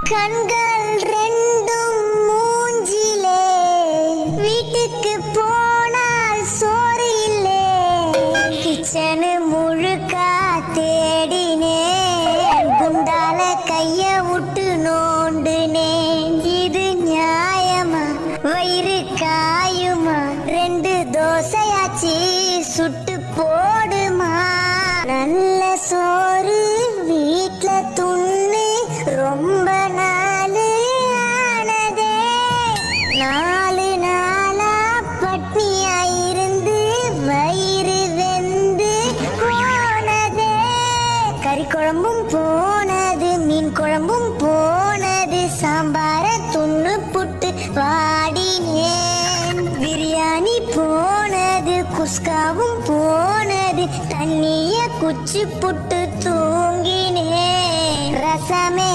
கண்கள் ரெண்டும் மூஞ்சிலே, வீட்டுக்கு போனால் சோறு இல்லே, கிச்சனு முழுக்கா தேடினேன், குண்டால கைய விட்டு நோண்டுனேன். இது நியாயமா? வயிறு காயுமா? 2 தோசையாச்சு சுட்டு போடுமா? நல்ல சோறு வீட்ல துண்ணு ரொம்ப நாள் ஆனதே. 4 நாளா பட்னியாயிருந்து வயிறு வெந்து போனதே. கறி குழம்பும் போனது, மீன் குழம்பும் போனது, சாம்பார துண்ணு புட்டு வாடினேன். பிரியாணி போனது, குஸ்காவும் போனது, தண்ணிய குச்சி புட்டு தூங்கினேன். ரசமே